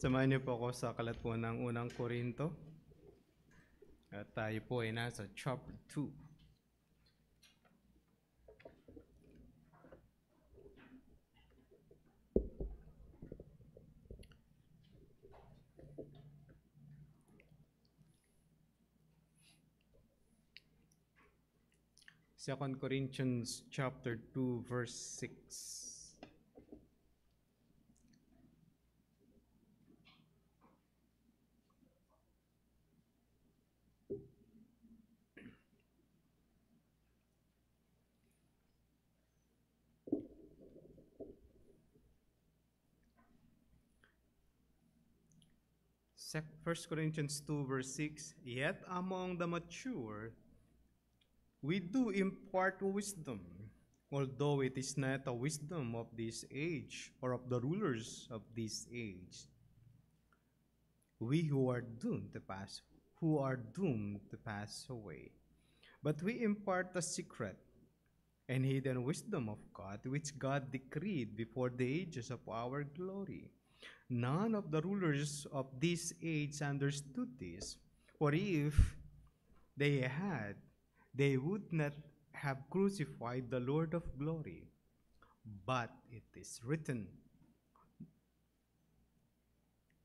Samahan niyo po ako sa kalat po ng unang Korinto. At tayo po ay nasa chapter 2. Second Corinthians chapter 2 verse 6. First Corinthians 2 verse 6. Yet among the mature, we do impart wisdom, although it is not a wisdom of this age or of the rulers of this age. We who are doomed to pass away. But we impart the secret and hidden wisdom of God, which God decreed before the ages of our glory. None of the rulers of this age understood this, for if they had, they would not have crucified the Lord of glory. But it is written,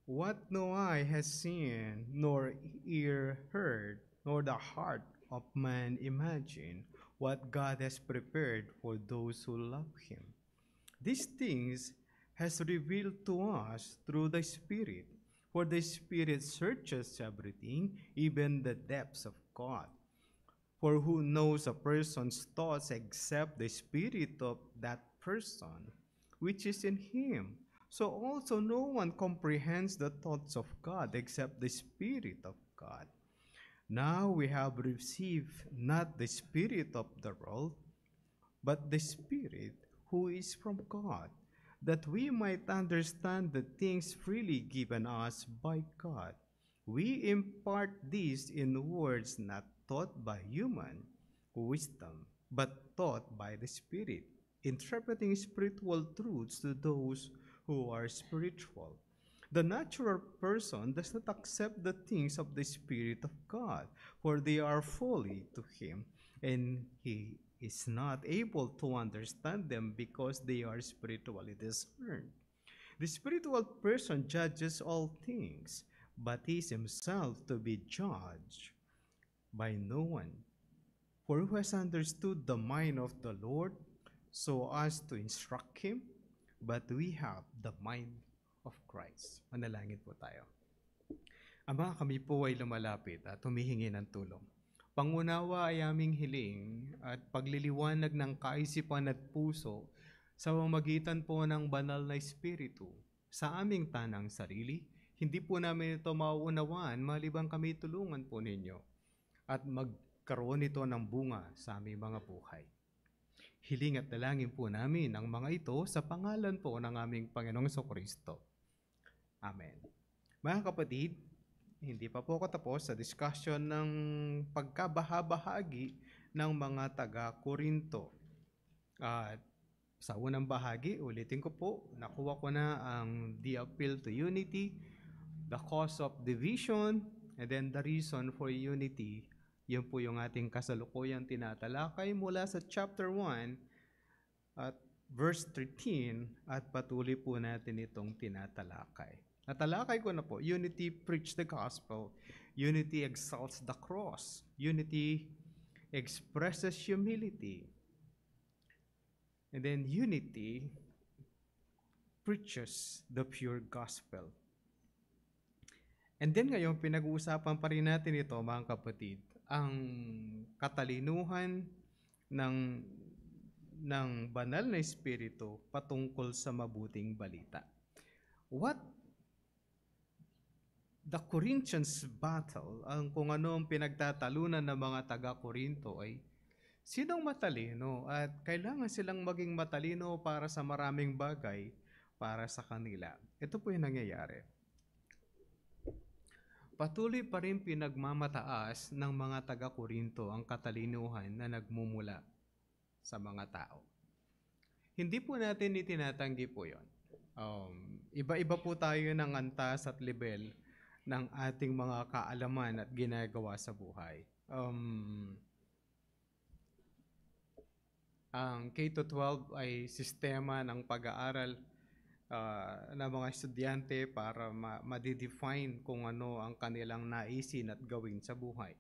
what no eye has seen, nor ear heard, nor the heart of man imagined, what God has prepared for those who love him. These things has revealed to us through the Spirit, for the Spirit searches everything, even the depths of God. For who knows a person's thoughts except the spirit of that person, which is in him? So also no one comprehends the thoughts of God except the Spirit of God. Now we have received not the spirit of the world, but the Spirit who is from God, that we might understand the things freely given us by God. We impart this in words not taught by human wisdom, but taught by the Spirit, interpreting spiritual truths to those who are spiritual. The natural person does not accept the things of the Spirit of God, for they are folly to him, and he is not able to understand them because they are spiritually discerned. The spiritual person judges all things, but he is himself to be judged by no one. For who has understood the mind of the Lord so as to instruct him? But we have the mind of Christ. Manalangin po tayo. Ama, kami po ay lumalapit at humihingi ng tulong. Pangunawa ay aming hiling at pagliliwanag ng kaisipan at puso sa pamamagitan po ng banal na Espiritu sa aming tanang sarili. Hindi po namin ito mauunawaan malibang kami tulungan po ninyo at magkaroon ito ng bunga sa aming mga buhay. Hiling at dalangin po namin ang mga ito sa pangalan po ng aming Panginoong Jesucristo. Amen. Mga kapatid, hindi pa po ako tapos sa discussion ng pagkabahabahagi ng mga taga-Korinto. At sa unang bahagi, ulitin ko po, nakuha ko na ang the appeal to unity, the cause of division, and then the reason for unity. Yun po yung ating kasalukuyang tinatalakay mula sa chapter 1 at verse 13 at patuloy po natin itong tinatalakay. Natalakay ko na po, unity preach the gospel, unity exalts the cross, unity expresses humility, and then unity preaches the pure gospel. And then ngayon, pinag-uusapan pa rin natin ito, mga kapatid, ang katalinuhan ng banal na espiritu patungkol sa mabuting balita. What the Corinthians battle, kung ano ang pinagtatalunan ng mga taga-Korinto ay sinong matalino at kailangan silang maging matalino para sa maraming bagay para sa kanila. Ito po yung nangyayari. Patuloy pa rin pinagmamataas ng mga taga-Korinto ang katalinuhan na nagmumula sa mga tao. Hindi po natin itinatanggi po yon. Iba-iba po tayo ng antas at level ng ating mga kaalaman at ginagawa sa buhay. Ang K-12 ay sistema ng pag-aaral ng mga estudyante para ma-define kung ano ang kanilang naisin at gawin sa buhay.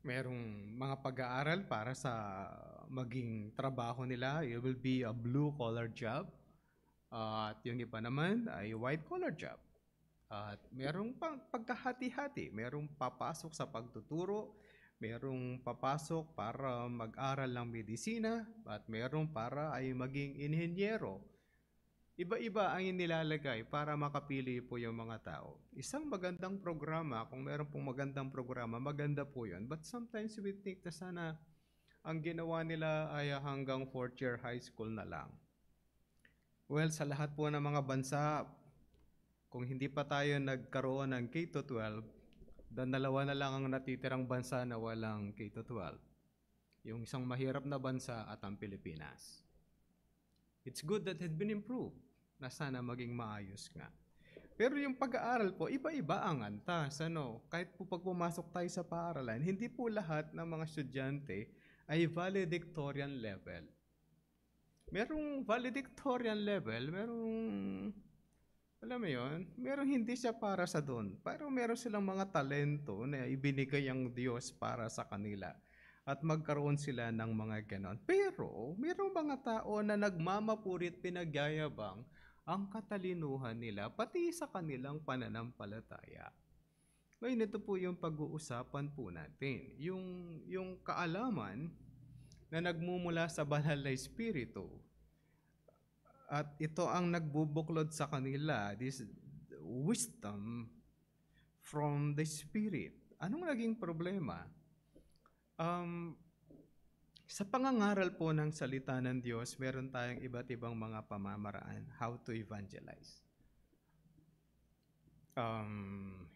Merong mga pag-aaral para sa maging trabaho nila. It will be a blue-collar job. At yung iba naman ay white-collar job. At merong pagkahati-hati. Merong papasok sa pagtuturo, merong papasok para mag-aral ng medisina, at merong para ay maging inhenyero. Iba-iba ang inilalagay para makapili po yung mga tao. Isang magandang programa, kung meron pong magandang programa, maganda po yun. But sometimes we think na sana ang ginawa nila ay hanggang 4th year high school na lang. Well, sa lahat po ng mga bansa, kung hindi pa tayo nagkaroon ng K-12, dalawa na lang ang natitirang bansa na walang K-12. Yung isang mahirap na bansa at ang Pilipinas. It's good that it had been improved, na sana maging maayos nga. Pero yung pag-aaral po, iba-iba ang antas. Kahit po pag pumasok tayo sa paaralan, hindi po lahat ng mga estudyante ay valedictorian level. Merong valedictorian level, alam mo yun, merong hindi siya para sa doon. Pero meron silang mga talento na ibinigay ang Diyos para sa kanila. At magkaroon sila ng mga ganon. Pero, merong mga tao na nagmamapurit, pinagyayabang ang katalinuhan nila, pati sa kanilang pananampalataya. Ngayon, ito po yung pag-uusapan po natin. Yung kaalaman na nagmumula sa banal na espiritu, at ito ang nagbubuklod sa kanila, this wisdom from the Spirit. Anong naging problema? Sa pangangaral po ng salita ng Diyos, meron tayong iba't ibang mga pamamaraan how to evangelize.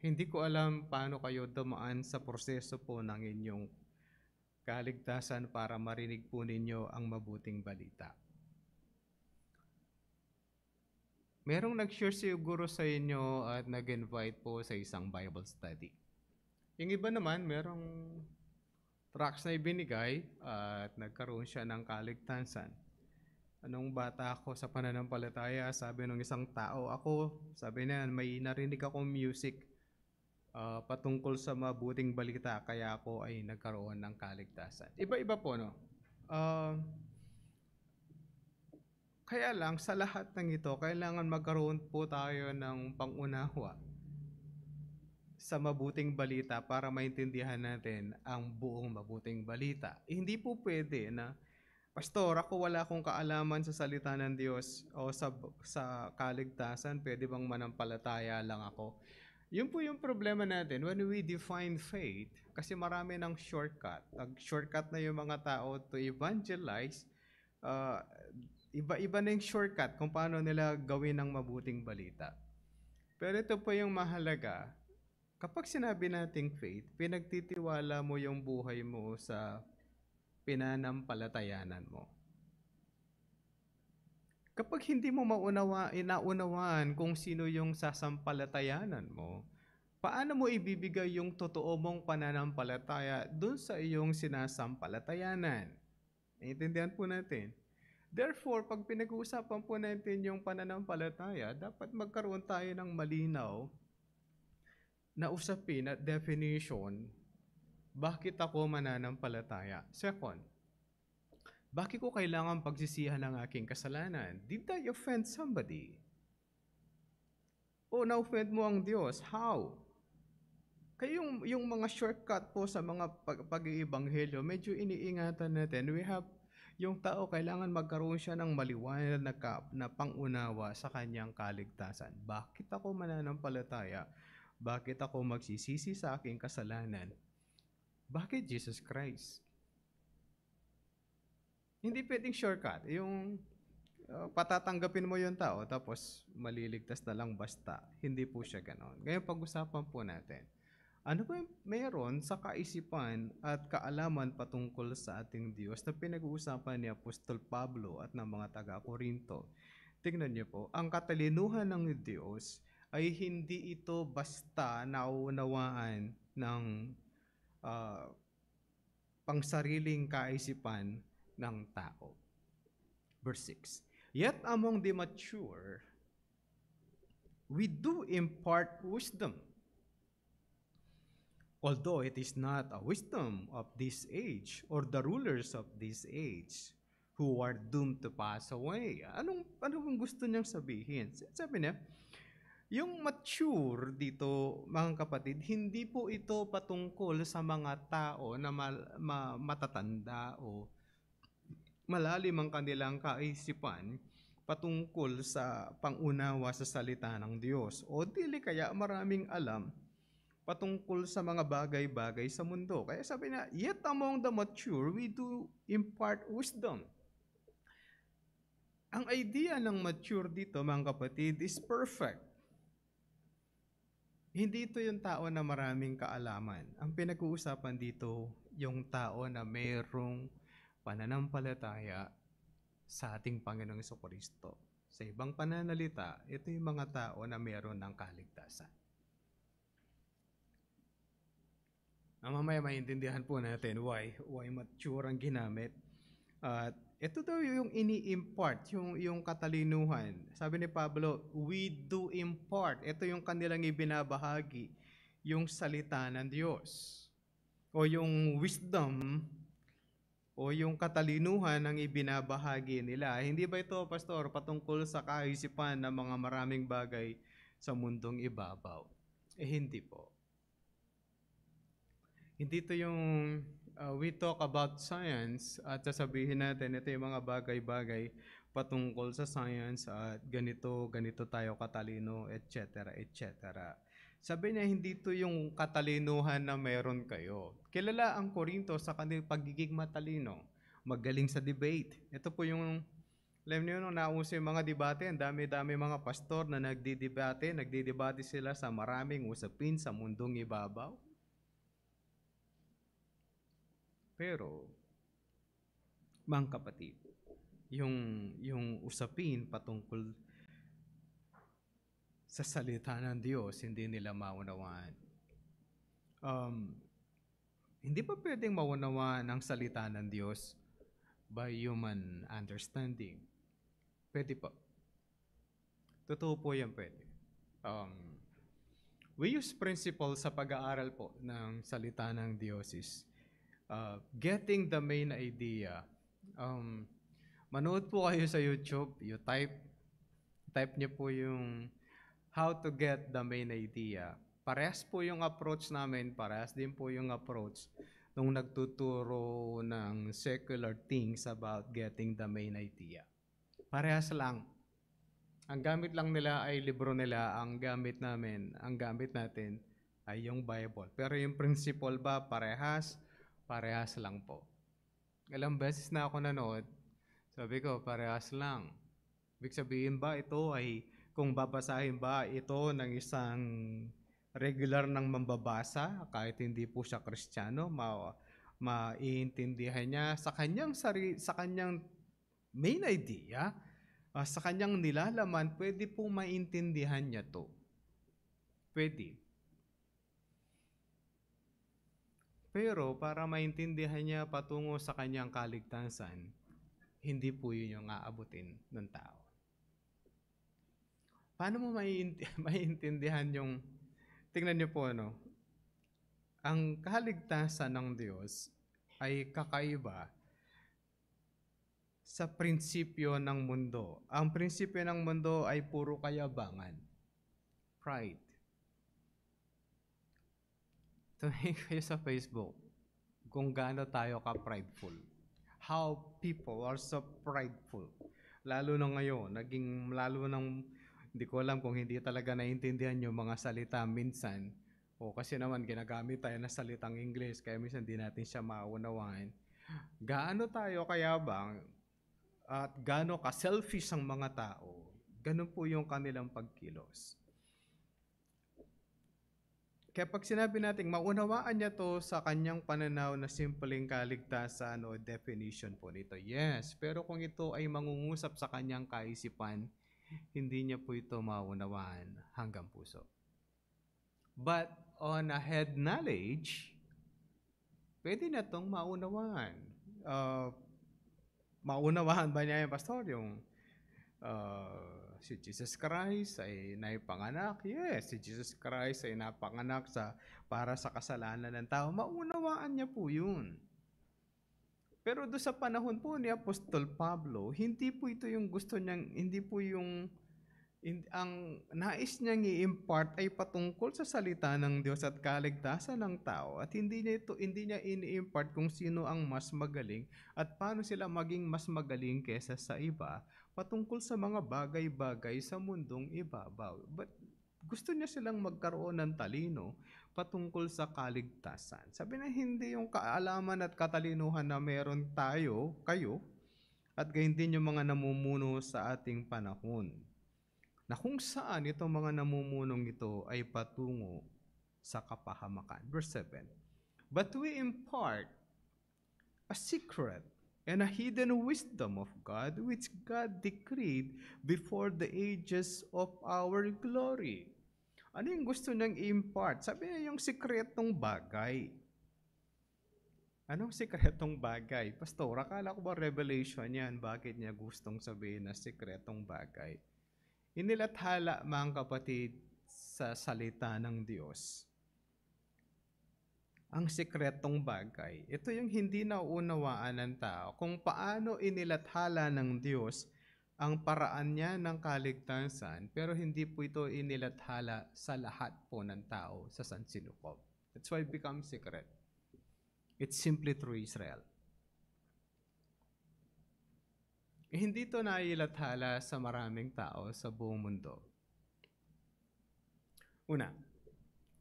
Hindi ko alam paano kayo dumaan sa proseso po ng inyong kaligtasan para marinig po ninyo ang mabuting balita. Merong nag-share siguro sa inyo at nag-invite po sa isang Bible study. Yung iba naman, merong tracts na ibinigay at nagkaroon siya ng kaligtasan. Anong bata ako sa pananampalataya, sabi ng isang tao, sabi niya, may narinig akong music patungkol sa mabuting balita, kaya ako ay nagkaroon ng kaligtasan. Iba-iba po, no? Kaya lang, sa lahat ng ito, kailangan magkaroon po tayo ng pangunawa sa mabuting balita para maintindihan natin ang buong mabuting balita. Hindi po pwede na, Pastor, wala akong kaalaman sa salita ng Diyos o sa kaligtasan, pwede bang manampalataya lang ako? Yun po yung problema natin when we define faith, kasi marami ng shortcut. Shortcut na yung mga tao to evangelize, iba-iba na yung shortcut kung paano nila gawin ang mabuting balita. Pero ito po yung mahalaga. Kapag sinabi nating faith, pinagtitiwala mo yung buhay mo sa pinanampalatayanan mo. Kapag hindi mo inaunawaan kung sino yung sasampalatayanan mo, paano mo ibibigay yung totoo mong pananampalataya dun sa iyong sinasampalatayanan? Naiintindihan po natin. Therefore, pag pinag-uusapan po natin yung pananampalataya, dapat magkaroon tayo ng malinaw na usapin at definition, bakit ako mananampalataya? Second, bakit ko kailangan pagsisihan ng aking kasalanan? Did I offend somebody? O na-offend mo ang Diyos? How? Kaya yung mga shortcut po sa mga pag-iibanghelyo, medyo iniingatan natin. Yung tao, kailangan magkaroon siya ng maliwanag na pangunawa sa kanyang kaligtasan. Bakit ako mananampalataya? Bakit ako magsisisi sa aking kasalanan? Bakit Jesus Christ? Hindi pwedeng shortcut. Yung patatanggapin mo yung tao, tapos maliligtas na lang basta. Hindi po siya ganon. Ngayon, pag-usapan po natin. Ano ba yung meron sa kaisipan at kaalaman patungkol sa ating Diyos na pinag-uusapan ni Apostol Pablo at ng mga taga-Korinto? Tingnan niyo po, ang katalinuhan ng Diyos ay hindi ito basta nauunawaan ng ah, pangsariling kaisipan ng tao. Verse 6, yet among the mature, we do impart wisdom, although it is not a wisdom of this age or the rulers of this age who are doomed to pass away. Anong gusto niyang sabihin? Sabi niya, yung mature dito, mga kapatid, hindi po ito patungkol sa mga tao na matatanda o malalim ang kanilang kaisipan patungkol sa pangunawa sa salita ng Diyos. O dili kaya maraming alam patungkol sa mga bagay-bagay sa mundo. Kaya sabi na, yet among the mature, we do impart wisdom. Ang idea ng mature dito, mga kapatid, is perfect. Hindi ito yung tao na maraming kaalaman. Ang pinag-uusapan dito, yung tao na mayroong pananampalataya sa ating Panginoong Jesucristo. Sa ibang pananalita, ito yung mga tao na mayroon ng kaligtasan. Mamaya maintindihan po natin why mature ang ginamit. At ito daw yung ini-impart, yung katalinuhan. Sabi ni Pablo, we do impart. Ito yung kanilang ibinabahagi, yung salita ng Diyos. O yung wisdom, o yung katalinuhan ang ibinabahagi nila. Hindi ba ito, Pastor, patungkol sa kaisipan ng mga maraming bagay sa mundong ibabaw? Hindi po. Hindi ito yung we talk about science at sasabihin natin ito yung mga bagay-bagay patungkol sa science at ganito tayo katalino, etc. etc. Sabi niya, hindi ito yung katalinuhan na meron kayo. Kilala ang Korinto sa kanilang pagiging matalino, magaling sa debate. Ito po yung, alam niyo, nung nauso yung mga debate, ang dami-dami mga pastor na nagdidebate sila sa maraming usapin sa mundong ibabaw. Pero, mga kapatid, yung usapin patungkol sa salita ng Diyos, hindi nila maunawaan. Hindi pa pwedeng maunawaan ang salita ng Diyos by human understanding. Pwede pa. Totoo po yan pwede. We use principle sa pag-aaral po ng salita ng Diyos is getting the main idea. Manood po kayo sa YouTube, you type niyo po yung how to get the main idea. Parehas po yung approach namin, parehas din po yung approach nung nagtuturo ng secular things about getting the main idea. Parehas lang. Ang gamit lang nila ay libro nila, ang gamit natin ay yung Bible. Pero yung principle ba, parehas lang po. Ilang beses na ako nanood, sabi ko, parehas lang. Ibig sabihin ba ito ay, kung babasahin ba ito ng isang regular ng mambabasa, kahit hindi po siya Kristiyano, maiintindihan niya sa kanyang main idea, sa kanyang nilalaman, pwede po maintindihan niya to. Pwede. Pero para maintindihan niya patungo sa kanyang kaligtasan, hindi po yun yung aabutin ng tao. Paano mo maintindihan yung, tingnan niyo po, ang kaligtasan ng Diyos ay kakaiba sa prinsipyo ng mundo. Ang prinsipyo ng mundo ay puro kayabangan. Pride. Tumingin kayo sa Facebook kung gaano tayo ka-prideful. How people are so prideful. Lalo na ngayon, hindi ko alam kung hindi talaga naintindihan yung mga salita minsan. O kasi naman ginagamit tayo na salitang English, kaya minsan hindi natin siya maunawaan. Gaano tayo kayabang at gaano ka-selfish ang mga tao, ganun po yung kanilang pagkilos. Kaya pag sinabi natin, maunawaan niya to sa kanyang pananaw na simpleng kaligtasan o definition po nito. Yes, pero kung ito ay mangungusap sa kanyang kaisipan, hindi niya po ito maunawaan hanggang puso. But on a head knowledge, pwede na itong maunawaan. Maunawaan ba niya yung pastor? Yung si Jesus Christ ay naipanganak. Yes, si Jesus Christ ay napanganak para sa kasalanan ng tao. Maunawaan niya po yun. Pero do sa panahon po ni Apostol Pablo, hindi po ito yung gusto niyang, hindi po yung ang nais niyang i-impart ay patungkol sa salita ng Diyos at kaligtasan ng tao, at hindi niya ini-impart kung sino ang mas magaling at paano sila maging mas magaling kaysa sa iba patungkol sa mga bagay-bagay sa mundong ibabaw. But gusto niya silang magkaroon ng talino patungkol sa kaligtasan. Sabi na hindi yung kaalaman at katalinuhan na meron kayo, at gayon din yung mga namumuno sa ating panahon, na kung saan itong mga namumunong ito ay patungo sa kapahamakan. Verse 7, but we impart a secret and a hidden wisdom of God, which God decreed before the ages of our glory. Ano yung gusto niyang i-impart? Sabi niya yung sikretong bagay. Anong sikretong bagay? Pastor, akala ko ba revelation yan? Bakit niya gustong sabihin na sikretong bagay? Inilathala, mga kapatid, sa salita ng Diyos ang sikretong bagay. Ito yung hindi nauunawaan ng tao, kung paano inilathala ng Diyos ang paraan niya ng kaligtasan, pero hindi po ito inilathala sa lahat po ng tao sa sansinukob. That's why it becomes secret. It's simply through Israel. Hindi ito nailathala sa maraming tao sa buong mundo. Una,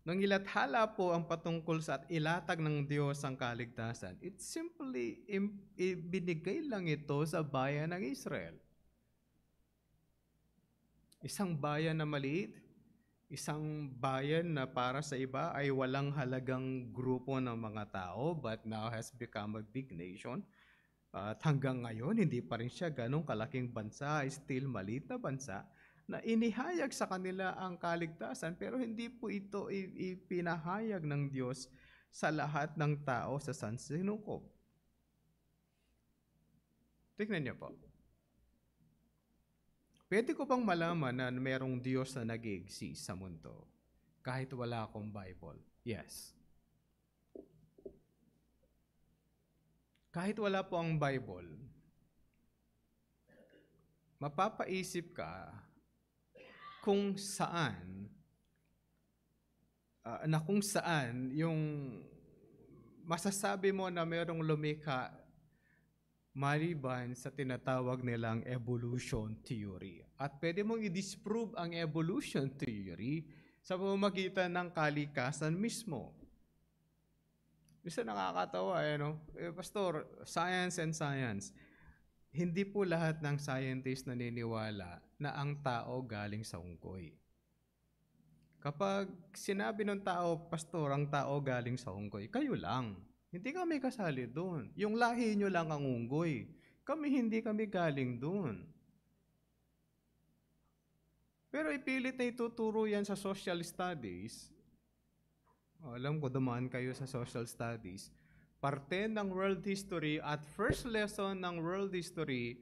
nang ilathala po ang patungkol sa at ilatag ng Diyos ang kaligtasan, it's simply ibinigay lang ito sa bayan ng Israel. Isang bayan na maliit, isang bayan na para sa iba ay walang halagang grupo ng mga tao, but now has become a big nation. At hanggang ngayon, hindi pa rin siya ganong kalaking bansa, still maliit na bansa, na inihayag sa kanila ang kaligtasan, pero hindi po ito ipinahayag ng Diyos sa lahat ng tao sa sansinukob. Tingnan niyo po. Pwede ko bang malaman na merong Diyos na nag-i-exist sa mundo kahit wala akong Bible? Yes. Kahit wala po ang Bible, mapapaisip ka kung saan yung masasabi mo na mayroong lumikha maliban sa tinatawag nilang evolution theory. At pwede mong i-disprove ang evolution theory sa pamamagitan ng kalikasan mismo. Isa nakakatawa, Pastor, science and science. Hindi po lahat ng scientists naniniwala na ang tao galing sa unggoy. Kapag sinabi ng tao, Pastor, ang tao galing sa unggoy, kayo lang. Hindi kami kasali doon. Yung lahi nyo lang ang unggoy. Hindi kami galing doon. Pero ipilit na ituturo yan sa social studies. Alam ko, dumaan kayo sa social studies. Parte ng world history at first lesson ng world history,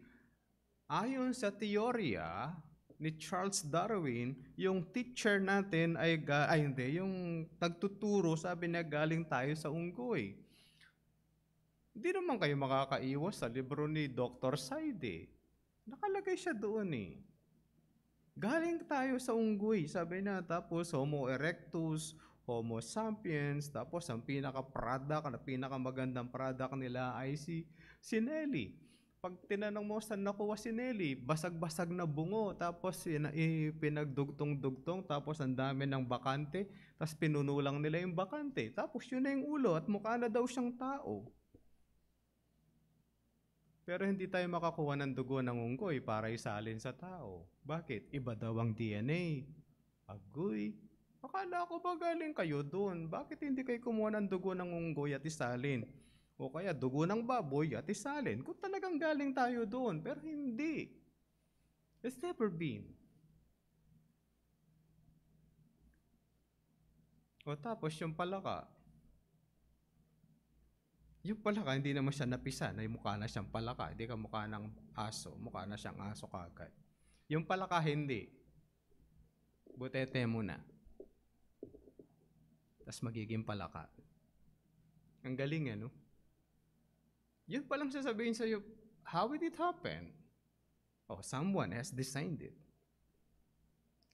ayon sa teorya ni Charles Darwin, yung teacher natin yung nagtuturo, sabi niya galing tayo sa unggoy. Hindi naman kayo makakaiwas sa libro ni Dr. Saide. Nakalagay siya doon eh. Galing tayo sa unggoy, sabi niya, tapos Homo erectus, Homo sapiens, tapos ang pinakamagandang product nila ay si Nelly. Pag tinanong mo saan nakuha si Nelly, basag-basag na bungo, tapos pinagdugtong-dugtong, tapos ang dami ng bakante, tapos pinunulang nila yung bakante, tapos yun na yung ulo at mukha na daw siyang tao. Pero hindi tayo makakuha ng dugo ng unggoy para isalin sa tao. Bakit? Iba daw ang DNA. Agoy. Akala ko ba galing kayo doon? Bakit hindi kayo kumuha ng dugo ng unggoy at isalin? O kaya dugo ng baboy at isalin? Kung talagang galing tayo doon, pero hindi. It's never been. O tapos yung palaka hindi naman siya napisa na yung mukha na siyang palaka. Hindi ka mukha ng aso, mukha na siyang aso kagad. Yung palaka hindi. Butete mo na. Tapos magiging palaka. Ang galing no? Yun palang sasabihin sa'yo, how did it happen? Oh, someone has designed it.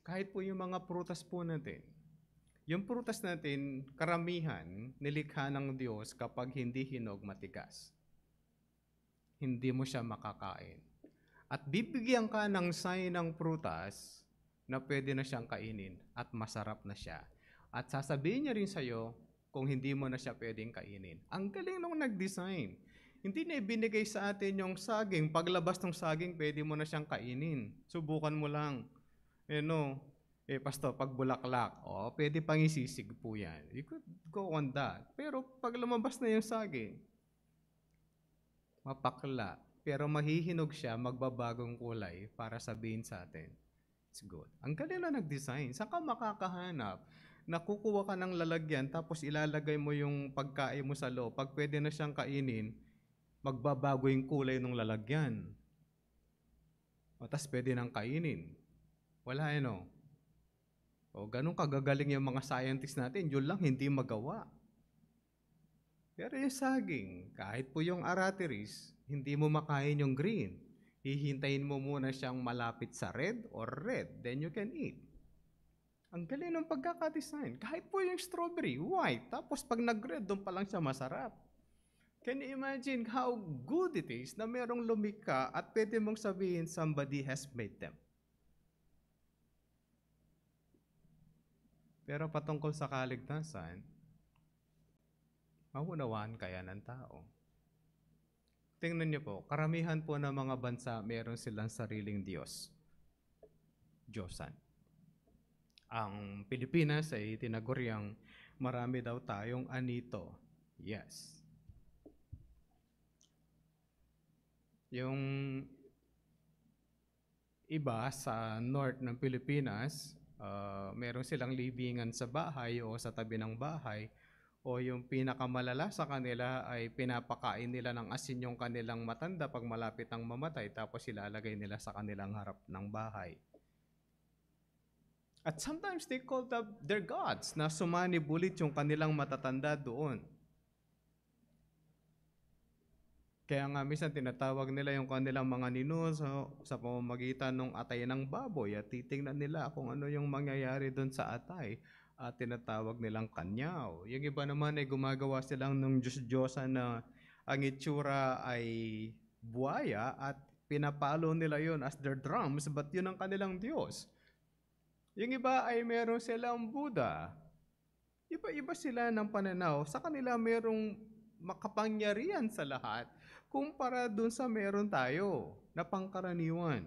Kahit po yung mga prutas po natin, yung prutas natin, karamihan, nilikha ng Diyos kapag hindi hinog matigas. Hindi mo siya makakain. At bibigyan ka ng sign ng prutas na pwede na siyang kainin at masarap na siya. At sasabihin niya rin sa'yo kung hindi mo na siya pwedeng kainin. Ang galing nung nag-design. Hindi na ibinigay sa atin yung saging. Paglabas ng saging, pwede mo na siyang kainin. Subukan mo lang. Pastor, pag bulaklak, pwede pang isisig po yan. You could go on that. Pero pag lumabas na yung saging, mapakla. Pero mahihinog siya, magbabagong kulay para sabihin sa atin, it's good. Ang galing na nag-design. Saan ka makakahanap? Nakukuha ka ng lalagyan, tapos ilalagay mo yung pagkain mo sa loob. Pag pwede na siyang kainin, magbabago yung kulay ng lalagyan. Tapos pwede nang kainin. Wala ganun kagagaling yung mga scientists natin, yun lang hindi magawa. Pero yung saging, kahit po yung aratiris, hindi mo makain yung green. Hihintayin mo muna siyang malapit sa red or red, then you can eat. Ang galing ng pagkakadesign. Kahit po yung strawberry, white, tapos pag nag-red, doon pa lang siya masarap. Can you imagine how good it is na merong lumika at pwede mong sabihin somebody has made them? Pero patungkol sa kaligtasan, maunawaan kaya ng tao. Tingnan niyo po, karamihan po ng mga bansa meron silang sariling Diyos. Diyosan. Ang Pilipinas ay tinaguriang marami daw tayong anito. Yes. Yung iba sa north ng Pilipinas, meron silang libingan sa bahay o sa tabi ng bahay, o yung pinakamalala sa kanila ay pinapakain nila ng asin yung kanilang matanda pag malapit ang mamatay, tapos ilalagay nila sa kanilang harap ng bahay. At sometimes they call their gods na sumanibulit yung kanilang matatanda doon. Kaya nga minsan tinatawag nila yung kanilang mga ninuno sa pamamagitan ng atay ng baboy at titingnan nila kung ano yung mangyayari doon sa atay at tinatawag nilang kanyaw. Yung iba naman ay gumagawa silang ng Diyos-Diyosa na ang itsura ay buhaya at pinapalo nila yon as their drums, but yun ang kanilang Diyos. Yung iba ay meron silang Buddha. Iba-iba sila ng pananaw. Sa kanila merong makapangyarihan sa lahat kumpara dun sa meron tayo na pangkaraniwan.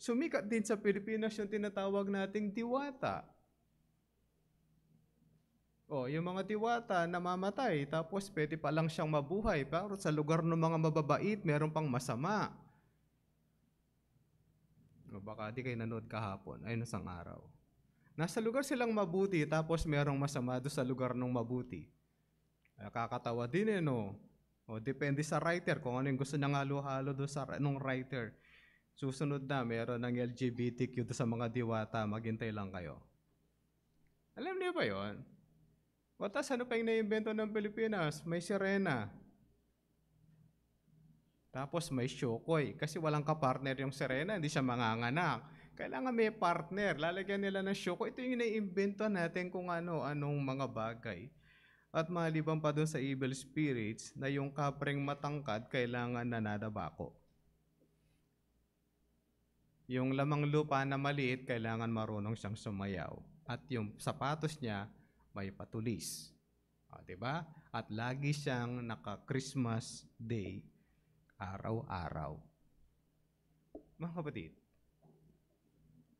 Sumikat din sa Pilipinas yung tinatawag nating diwata. Yung mga diwata namamatay, tapos pwede pa lang siyang mabuhay, pero sa lugar ng mga mababait, meron pang masama. Baka di kayo nanood kahapon, ay nasang araw. Nasa lugar silang mabuti, tapos merong masama doon sa lugar ng mabuti. Nakakatawa din depende sa writer, kung ano yung gusto niya halo-halo doon sa nung writer. Susunod na, meron ng LGBTQ doon sa mga diwata, maghintay lang kayo. Alam niyo ba yon? Tapos ano pa yung naimbento ng Pilipinas? May sirena. Tapos may syokoy. Kasi walang kapartner yung sirena, hindi siya manganganak. Kailangan may partner. Lalagyan nila ng syokoy. Ito yung naiimbento natin kung anong mga bagay. At maliban pa doon sa evil spirits, na yung kapreng matangkad, kailangan nananabako. Yung lamang lupa na maliit, kailangan marunong siyang sumayaw. At yung sapatos niya, may patulis. Diba? At lagi siyang naka-Christmas Day, araw-araw. Mga kapatid,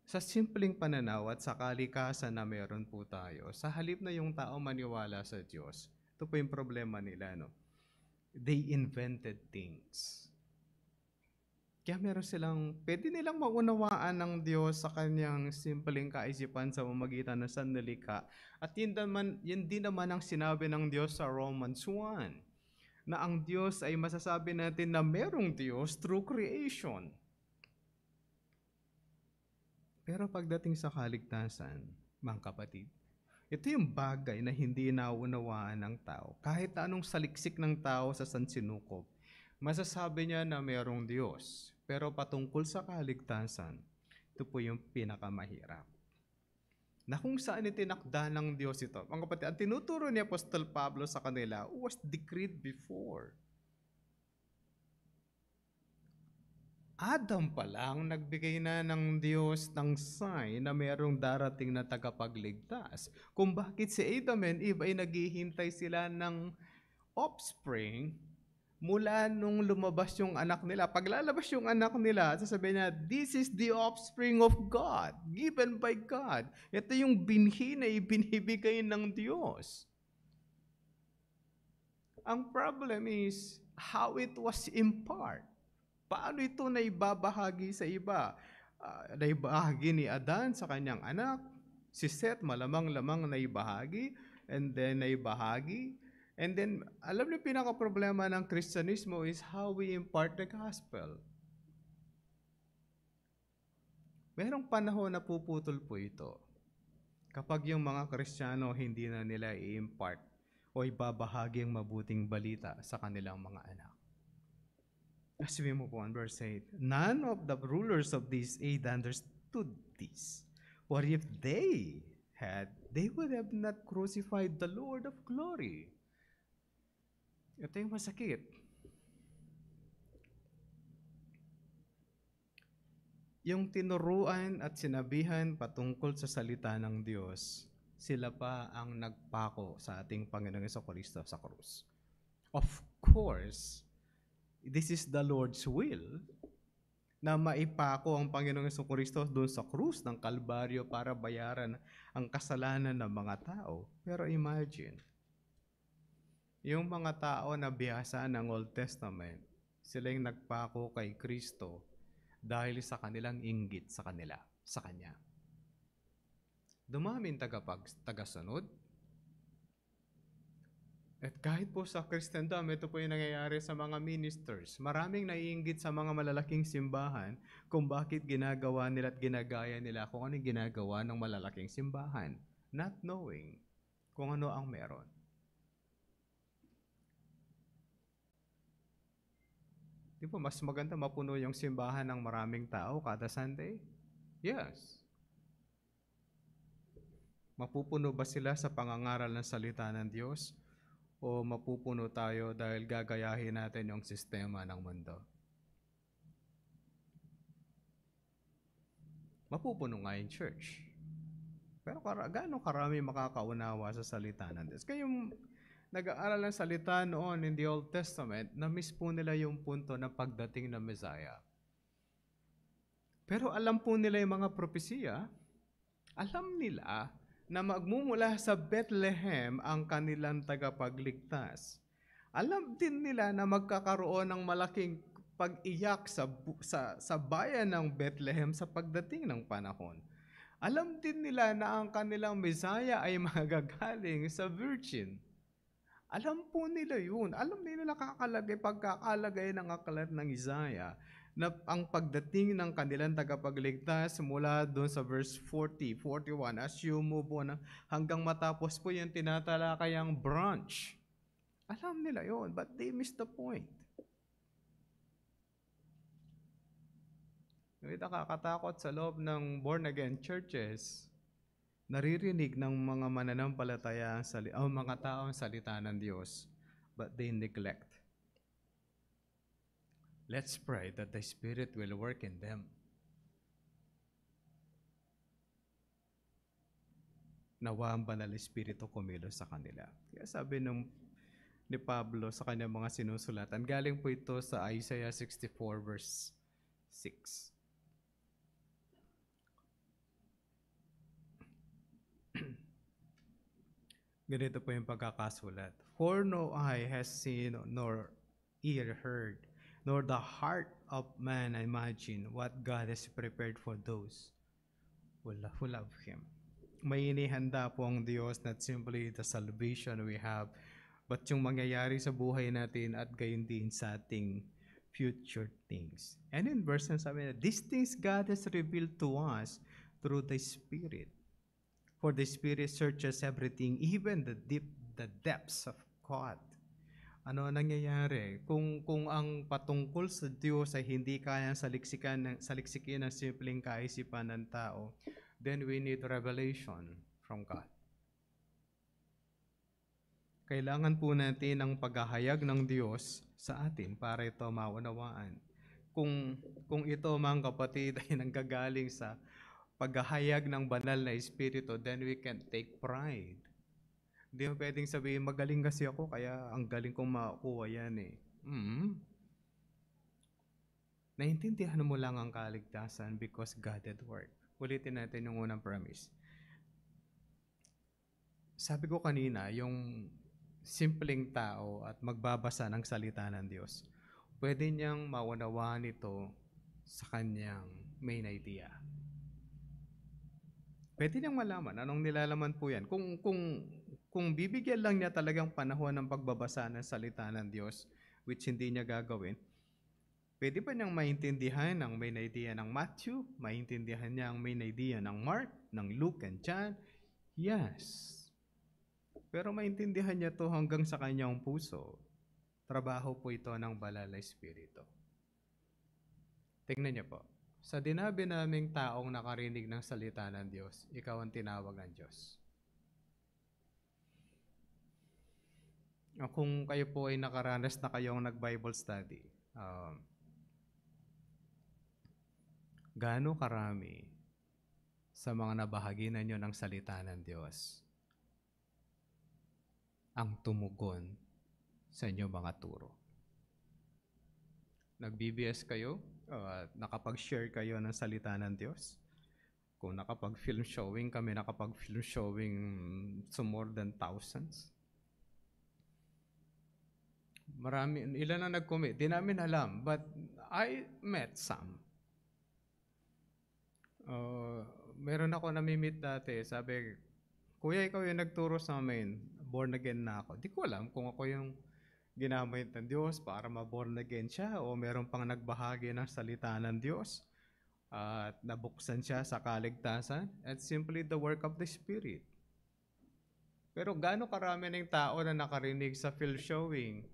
Sa simpleng pananaw at sa kalikasan na meron po tayo, sa halip na yung tao maniwala sa Diyos, ito po yung problema nila, no? They invented things. Kaya meron silang, pwede nilang maunawaan ng Diyos sa kanyang simpleng kaisipan sa pamamagitan ng sanlilika. At yun din naman ang sinabi ng Diyos sa Romans 1, na ang Diyos ay masasabi natin na merong Diyos through creation. Pero pagdating sa kaligtasan, mga kapatid, ito yung bagay na hindi naunawaan ng tao. Kahit anong saliksik ng tao sa sansinukob, masasabi niya na mayroong Diyos. Pero patungkol sa kaligtasan, ito po yung pinakamahirap. Na kung saan itinakda ng Diyos ito. Mga kapatid, ang tinuturo ni Apostol Pablo sa kanila was decreed before. Adam pa lang, nagbigay na ng Diyos ng sign na mayroong darating na tagapagligtas. Kung bakit si Adam and Eve ay naghihintay sila ng offspring mula nung lumabas yung anak nila. Pag lalabas yung anak nila, sasabihin niya, this is the offspring of God, given by God. Ito yung binhi na ibinibigay ng Diyos. Ang problem is how it was imparted. Paano ito naibabahagi sa iba? Naibahagi ni Adan sa kanyang anak. Si Seth malamang-lamang naibahagi. And then naibahagi. And then, alam niyo pinaka-problema ng Kristyanismo is how we impart the gospel. Merong panahon na puputol po ito. Kapag yung mga Kristiyano hindi na nila i-impart o ibabahagi ang mabuting balita sa kanilang mga anak. As we move on, verse 8, none of the rulers of this age understood this. For if they had, they would have not crucified the Lord of glory. Ito yung masakit. Yung tinuruan at sinabihan patungkol sa salita ng Diyos, sila pa ang nagpako sa ating Panginoong Jesucristo sa krus. Of course, this is the Lord's will na maipako ang Panginoong Jesucristo doon sa krus ng Kalbaryo para bayaran ang kasalanan ng mga tao. Pero imagine, yung mga tao na bihasa ng Old Testament, sila yung nagpako kay Kristo dahil sa kanilang inggit sa Kanya. Dumamin tagasunod. At kahit po sa Kristendom, ito po yung nangyayari sa mga ministers. Maraming naiinggit sa mga malalaking simbahan kung bakit ginagawa nila at ginagaya nila kung ano yung ginagawa ng malalaking simbahan. Not knowing kung ano ang meron. Di ba, mas maganda mapuno yung simbahan ng maraming tao kada Sunday? Yes. Mapupuno ba sila sa pangangaral ng salita ng Diyos? O mapupuno tayo dahil gagayahin natin yung sistema ng mundo? Mapupuno nga yung church. Pero gaano karami makakaunawa sa salita ng Diyos? Kaya yung nag-aaral ng salita noon in the Old Testament, na-miss po nila yung punto ng pagdating ng Messiah. Pero alam po nila yung mga propesiya. Alam nila na magmumula sa Bethlehem ang kanilang tagapagligtas. Alam din nila na magkakaroon ng malaking pag-iyak sa bayan ng Bethlehem sa pagdating ng panahon. Alam din nila na ang kanilang Messiah ay magagaling sa Virgin. Alam po nila yun. Alam nila pagkakalagay ng aklat ng Isaiah na ang pagdating ng kanilang tagapagligtas mula doon sa verse 40, 41, as you move on, hanggang matapos po yung tinatalakayang branch. Alam nila yon, but they missed the point. Ito nakakatakot sa loob ng born-again churches, naririnig ng mga mananampalataya o mga tao ang salita ng Diyos, but they neglect. Let's pray that the Spirit will work in them. Nawa ang Banal Espiritu kumilos sa kanila. Kaya sabi ni Pablo sa kanyang mga sinusulatan, galing po ito sa Isaiah 64 verse 6. Ganito po yung pagkakasulat. For no eye has seen nor ear heard, nor the heart of man imagine what God has prepared for those who love Him. May inihanda po ang Diyos, not simply the salvation we have, but yung mangyayari sa buhay natin at gayon din sa ating future things. And in verse 9 sabi na, these things God has revealed to us through the Spirit. For the Spirit searches everything, even the depths of God. Ano ang nangyayari? Kung ang patungkol sa Diyos ay hindi kayang saliksikin ng simpleng kaisipan ng tao, then we need revelation from God. Kailangan po natin ang paghahayag ng Diyos sa atin para ito maunawaan. Kung ito mga kapatid ay nanggagaling sa paghahayag ng banal na Espiritu, then we can take pride. Hindi mo pwedeng sabihin, magaling kasi ako, kaya ang galing kong makuha yan eh. Naintindihan mo lang ang kaligtasan because God had work. Ulitin natin yung unang premise. Sabi ko kanina, yung simpleng tao at magbabasa ng salita ng Diyos, pwede niyang maunawaan ito sa kanyang main idea. Pwede niyang malaman anong nilalaman po yan. Kung bibigyan lang niya talagang panahon ng pagbabasa ng salita ng Diyos, which hindi niya gagawin, pwede ba niyang maintindihan ang main idea ng Matthew? Maintindihan niya ang main idea ng Mark, ng Luke and John? Yes. Pero maintindihan niya to hanggang sa kanyang puso. Trabaho po ito ng Banal na Espiritu. Tingnan niyo po. Sa dinabi naming taong nakarinig ng salita ng Diyos, ikaw ang tinawag ng Diyos. Kung kayo po ay nakaranas na kayong nag-Bible study, gaano karami sa mga nabahaginan nyo ng salita ng Diyos ang tumugon sa inyong mga turo? Nag-BBS kayo? Nakapag-share kayo ng salita ng Diyos? Kung nakapag-film showing, kami nakapag-film showing to more than thousands. Ilan ang nag-commit? Di namin alam, but I met some. Meron ako namimit dati, sabi, Kuya, ikaw yung nagturo sa amin, born again na ako. Di ko alam kung ako yung ginamit ng Diyos para ma-born again siya o meron pang nagbahagi ng salita ng Diyos at nabuksan siya sa kaligtasan. It's simply the work of the Spirit. Pero gaano karami ng tao na nakarinig sa field showing?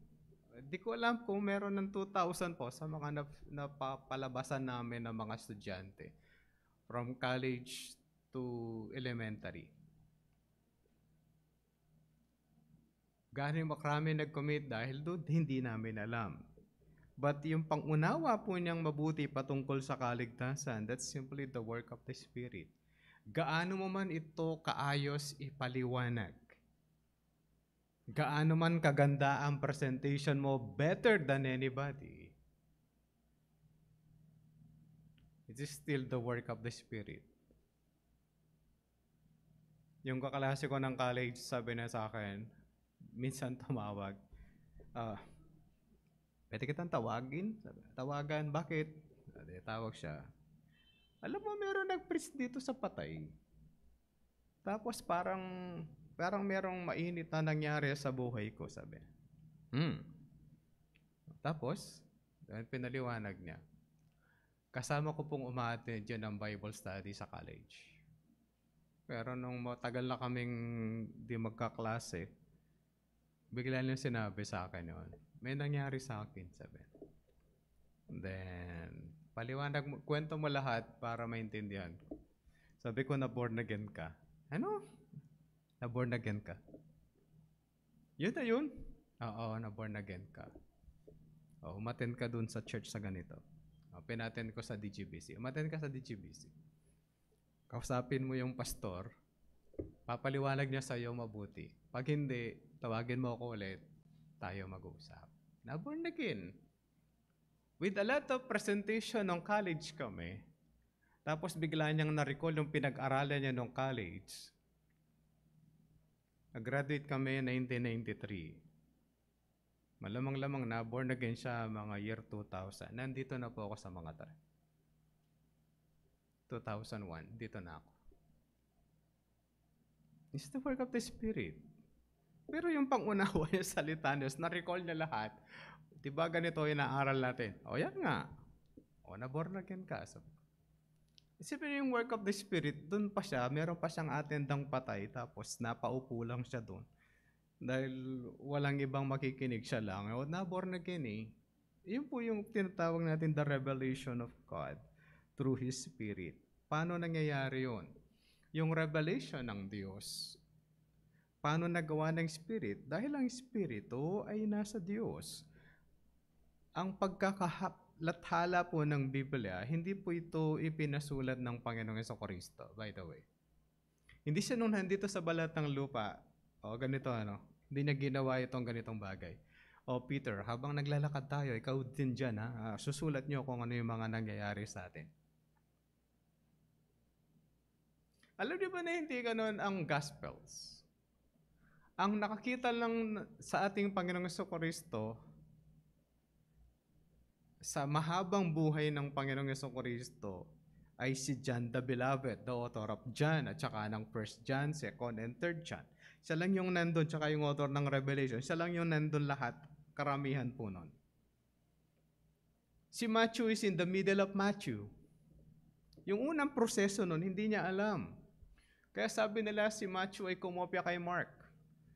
Di ko alam kung meron ng 2,000 po sa mga napapalabasan namin ng mga estudyante from college to elementary. Gaano makrami nag-commit dahil doon, hindi namin alam. But yung pangunawa po niyang mabuti patungkol sa kaligtasan, that's simply the work of the Spirit. Gaano mo man ito kaayos ipaliwanag. Gaano man kaganda ang presentation mo, better than anybody. It is still the work of the Spirit. Yung kaklase ko ng college, sabi na sa akin, minsan tumawag, pwede kitang tawagin? Tawagan, bakit? Tawag siya. Alam mo, meron nag-preach dito sa Patay. Tapos parang merong mainit na nangyari sa buhay ko, sabi. Tapos, pinaliwanag niya. Kasama ko pong umaattend dyan ng Bible study sa college. Pero nung matagal na kaming di magkaklase, bigla niya sinabi sa akin yun, may nangyari sa akin, sabi. Then, paliwanag mo, kwento mo lahat para maintindihan. Sabi ko, na born again ka. Ano? Na born again ka? Yun na yun? Oo, na born again ka. Umattend ka dun sa church sa ganito. Pinattend ko sa DGBC. Umattend ka sa DGBC. Kausapin mo yung pastor, papaliwanag niya sa iyo mabuti. Pag hindi, tawagin mo ako ulit, tayo mag-uusap. Na born again. With a lot of presentation ng college kami, tapos bigla niyang na-recall yung pinag-aralan niya ng college. Nag-graduate kami 1993. Malamang-lamang na born again siya mga year 2000. Nandito na po ako sa mga 2001. Dito na ako. It's the work of the Spirit. Pero yung pangunawa niya sa salita Diyos, na-recall niya lahat. Diba ganito yung naaral natin? O yan nga. O na-born again ka. So, isipin yung work of the Spirit, dun pa siya, meron pa siyang atendang patay, tapos napaupo lang siya dun. Dahil walang ibang makikinig, siya lang. O na-born again eh. Yun po yung tinatawag natin the revelation of God through His Spirit. Paano nangyayari yun? Yung revelation ng Diyos, paano nagawa ng Spirit? Dahil ang Espiritu ay nasa Diyos. Ang pagkakalathala po ng Biblia, hindi po ito ipinasulat ng Panginoong Jesucristo, by the way. Hindi siya nung nandito sa balat ng lupa, ganito hindi niya ginawa itong ganitong bagay. Peter, habang naglalakad tayo, ikaw din dyan, susulat niyo kung ano yung mga nangyayari sa atin. Alam niyo ba na hindi ganun ang Gospels? Ang nakakita lang sa ating Panginoong Jesucristo sa mahabang buhay ng Panginoong Jesucristo ay si John the Beloved, the author of John, at saka ng 1 John, 2nd and 3rd John. Siya lang yung nandun, tsaka yung author ng Revelation. Siya lang yung nandun lahat, karamihan po nun. Si Matthew is in the middle of Matthew. Yung unang proseso nun, hindi niya alam. Kaya sabi nila si Matthew ay kumopya kay Mark.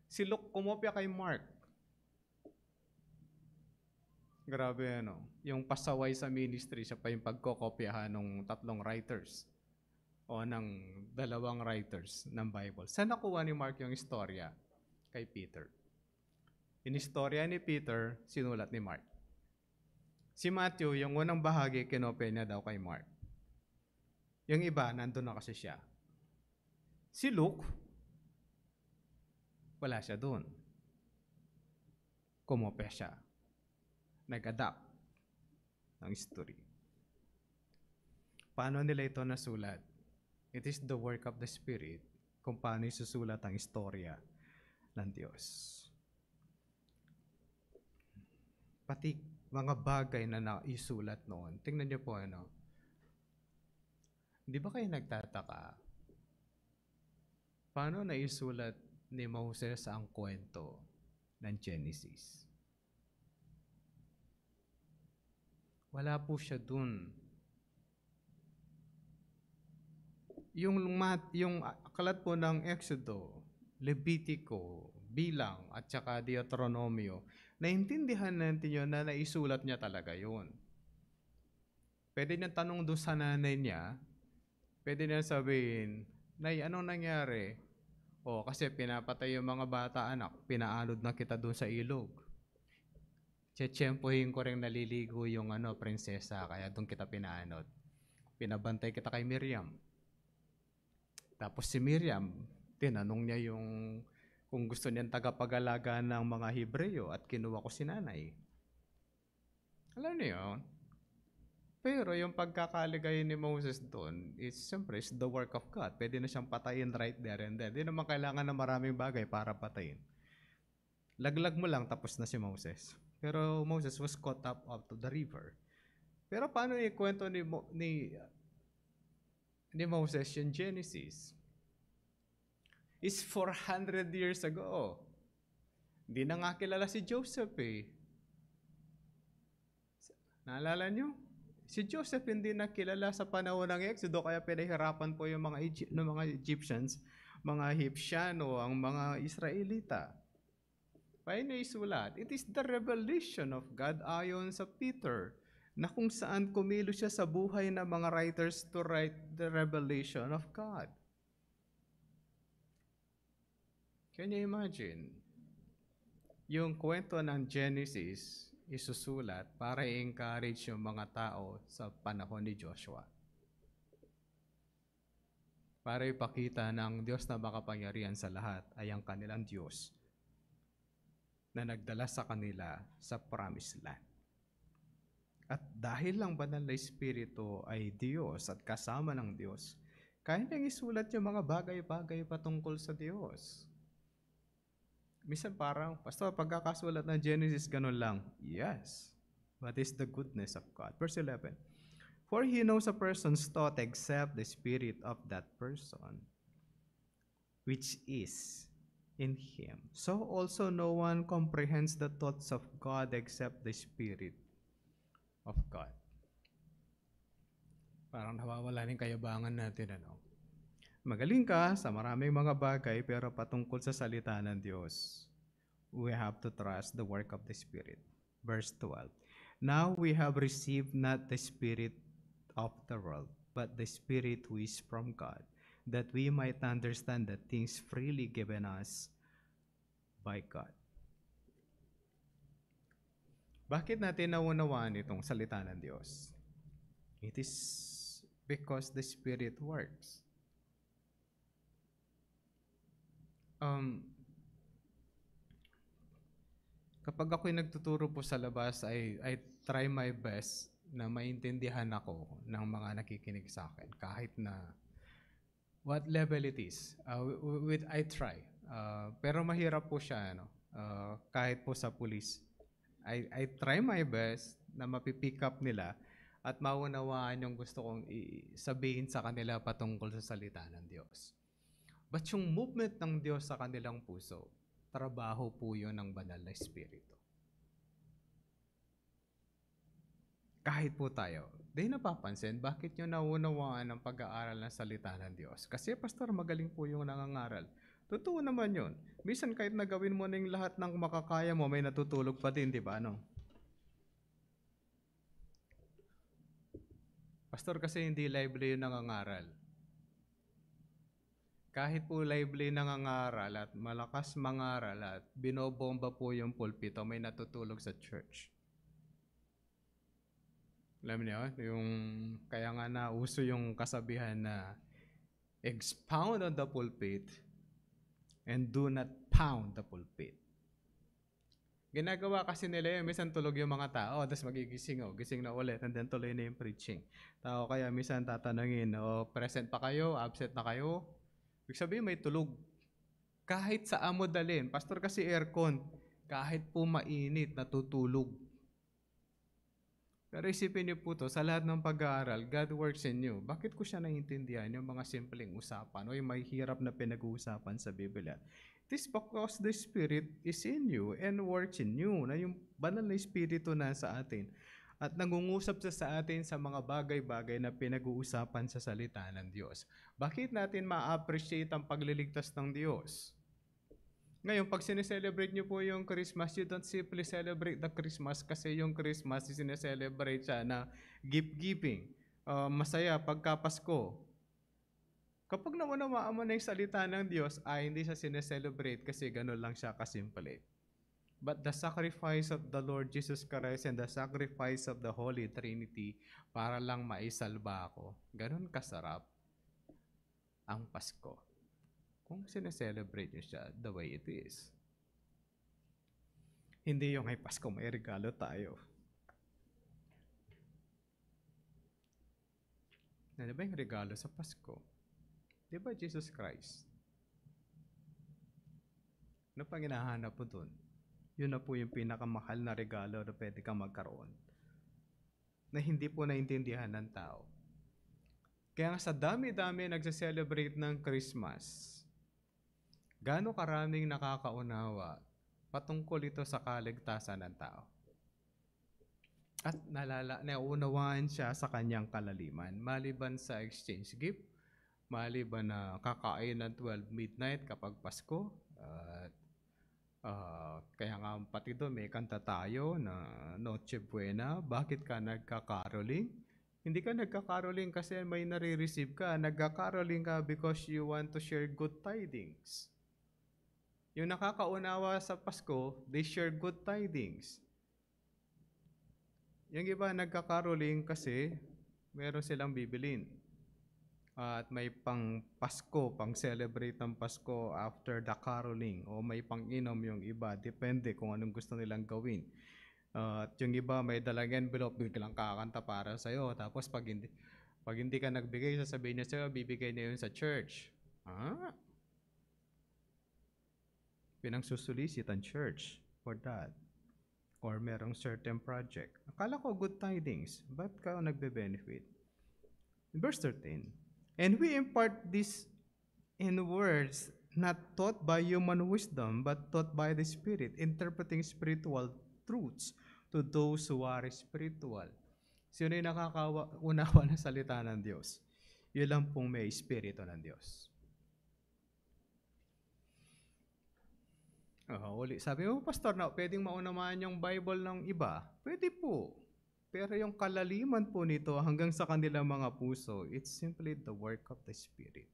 Si Luke kumopya kay Mark. Grabe yung pasaway sa ministry, siya pa yung pagkokopyahan ng 3 writers o ng 2 writers ng Bible. Saan nakuha ni Mark yung istorya? Kay Peter. Yung istorya ni Peter, sinulat ni Mark. Si Matthew, yung unang bahagi, kinopya niya daw kay Mark. Yung iba, nandun na kasi siya. Si Luke, wala siya doon. Kumopya siya. Nag-adapt ng history. Paano nila ito nasulat? It is the work of the Spirit kung paano isusulat ang istorya ng Diyos. Pati mga bagay na naisulat noon. Tingnan niyo po Di ba kayo nagtataka? Paano naisulat ni Moses ang kwento ng Genesis? Wala po siya dun. Yung aklat po ng Exodo, Levitico, Bilang, at saka Deuteronomio, naintindihan natin yun na naisulat niya talaga yun. Pwede niya tanong doon sa nanay niya, pwede niya sabihin, Nay, anong nangyari? Kasi pinapatay yung mga bata, anak, pinaanod na kita doon sa ilog. Tsetsempohin ko rin naliligo yung prinsesa, kaya doon kita pinaanod. Pinabantay kita kay Miriam. Tapos si Miriam, tinanong niya kung gusto niyang tagapag-alaga ng mga Hebreo at kinuha ko si nanay. Alam niyo yun? Pero yung pagkakaligay ni Moses doon, siyempre, it's the work of God. Pwede na siyang patayin right there and then. Di naman kailangan ng maraming bagay para patayin. Laglag mo lang, tapos na si Moses. Pero Moses was caught up to the river. Pero paano yung kwento ni Moses yung Genesis? It's 400 years ago. Hindi na nga kilala si Joseph eh. Naalala nyo? Si Joseph hindi na kilala sa panahon ng Exodo, kaya pinahirapan po yung mga Egyptians, mga Egyptiano, ang mga Israelita. Paano isulat? It is the revelation of God ayon sa Peter, na kung saan kumilo siya sa buhay ng mga writers to write the revelation of God. Can you imagine? Yung kwento ng Genesis isusulat para i-encourage yung mga tao sa panahon ni Joshua. Para ipakita ng Diyos na makapangyarihan sa lahat ay ang kanilang Diyos na nagdala sa kanila sa promised land. At dahil lang banal na Espiritu ay Diyos at kasama ng Diyos, kaya niyang isulat yung mga bagay-bagay patungkol sa Diyos. Minsan parang, Pastor, pagkakasulat ng Genesis, ganun lang. Yes. What is the goodness of God? Verse 11. For he knows a person's thought except the spirit of that person, which is in him. So also no one comprehends the thoughts of God except the Spirit of God. Parang nawawala rin kayabangan natin, ano? Magaling ka sa maraming mga bagay, pero patungkol sa salita ng Diyos, we have to trust the work of the Spirit. Verse 12. Now we have received not the spirit of the world, but the Spirit who is from God, that we might understand the things freely given us by God. Bakit natin naunawaan itong salita ng Diyos? It is because the Spirit works. Kapag ako'y nagtuturo po sa labas, I try my best na maintindihan ako ng mga nakikinig sa akin. Kahit na what level it is. I try. Pero mahirap po siya, kahit po sa pulis. I try my best na mapipick up nila at maunawaan yung gusto kong sabihin sa kanila patungkol sa salita ng Diyos. But yung movement ng Diyos sa kanilang puso, trabaho po yun ng banal na Espiritu. Kahit po tayo, di napapansin, bakit nyo naunawaan ang pag-aaral ng salita ng Diyos? Kasi, Pastor, magaling po yung nangangaral. Totoo naman yun. Minsan kahit nagawin mo na yung lahat ng makakaya mo, may natutulog pa din, di ba? No? Pastor, kasi hindi lively yung nangangaral. Kahit po lively nangangaral at malakas mangaral at binobomba po yung pulpito, may natutulog sa church. Alam niyo, kaya nga nauso yung kasabihan na expound on the pulpit and do not pound the pulpit. Ginagawa kasi nila yun, minsan tulog yung mga tao, tapos magigising, gising na ulit, and then tuloy na yung preaching. Tao kaya minsan tatanungin, present pa kayo, absent na kayo? Ibig sabihin may tulog. Kahit sa amo dalhin. Pastor kasi aircon. Kahit po mainit, natutulog. Pero isipin niyo po to, sa lahat ng pag-aaral, God works in you. Bakit ko siya naiintindihan yung mga simpleng usapan o yung may hirap na pinag-uusapan sa Biblia? It is because the Spirit is in you and works in you. Na yung banal na Espiritu na sa atin. At nangungusap sa atin sa mga bagay-bagay na pinag-uusapan sa salita ng Diyos. Bakit natin ma-appreciate ang pagliligtas ng Diyos? Ngayon, pag sineselebrate nyo po yung Christmas, you don't simply celebrate the Christmas kasi yung Christmas sineselebrate siya na gift-giving. Masaya pagka Pasko. Kapag naunawaan mo na yung salita ng Diyos, hindi siya sineselebrate kasi gano'n lang siya kasimple. But the sacrifice of the Lord Jesus Christ and the sacrifice of the Holy Trinity para lang maisalba ako. Ganon kasarap ang Pasko. Kung sineselebrate nyo siya the way it is. Hindi yung ay Pasko, may regalo tayo. Ano ba yung regalo sa Pasko? Di ba Jesus Christ? Ano pang hinahanap po dun? Yun na po yung pinakamahal na regalo na pwede kang magkaroon. Na hindi po naintindihan ng tao. Kaya sa dami-dami nagsa-celebrate ng Christmas, gaano karaming nakakaunawa patungkol ito sa kaligtasan ng tao. At naunawaan siya sa kanyang kalaliman. Maliban sa exchange gift, maliban na kakain ng 12 midnight kapag Pasko, kaya nga pati doon may kanta tayo na Noche Buena. Bakit ka nagkakaroling? Hindi ka nagkakaroling kasi may nare-receive ka. Nagkakaroling ka because you want to share good tidings. Yung nakakaunawa sa Pasko, they share good tidings. Yung iba nagkakaroling kasi meron silang bibilin. At may pang Pasko, pang celebrate ng Pasko after the caroling, o may pang inom yung iba, depende kung anong gusto nilang gawin. At yung iba may dalang envelope, biglang kakanta para sa'yo. Tapos pag hindi ka nagbigay, sasabihin niya sa'yo, bibigay niya yun sa church. pinangsusulisit ang church for that. Or merong certain project. Akala ko good tidings. Ba't ka nagbe-benefit? Verse 13. And we impart this in words not taught by human wisdom, but taught by the Spirit, interpreting spiritual truths to those who are spiritual. Sino yung nakakaunawa ng salita ng Diyos? Yun lang pong may Espiritu ng Diyos. Uli. Sabi mo, Pastor, na pwedeng maunamaan yung Bible ng iba? Pwede po. Pero yung kalaliman po nito hanggang sa kanilang mga puso, it's simply the work of the Spirit.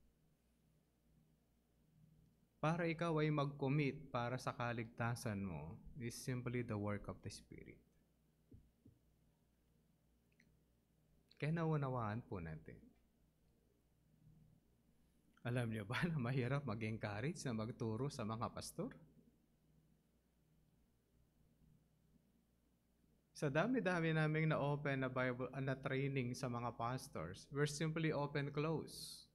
Para ikaw ay mag-commit para sa kaligtasan mo, is simply the work of the Spirit. Kaya naunawaan po natin. Alam niyo ba na mahirap mag-encourage na magturo sa mga pastor? Sa dami-dami naming na-open na Bible na training sa mga pastors, we're simply open-close.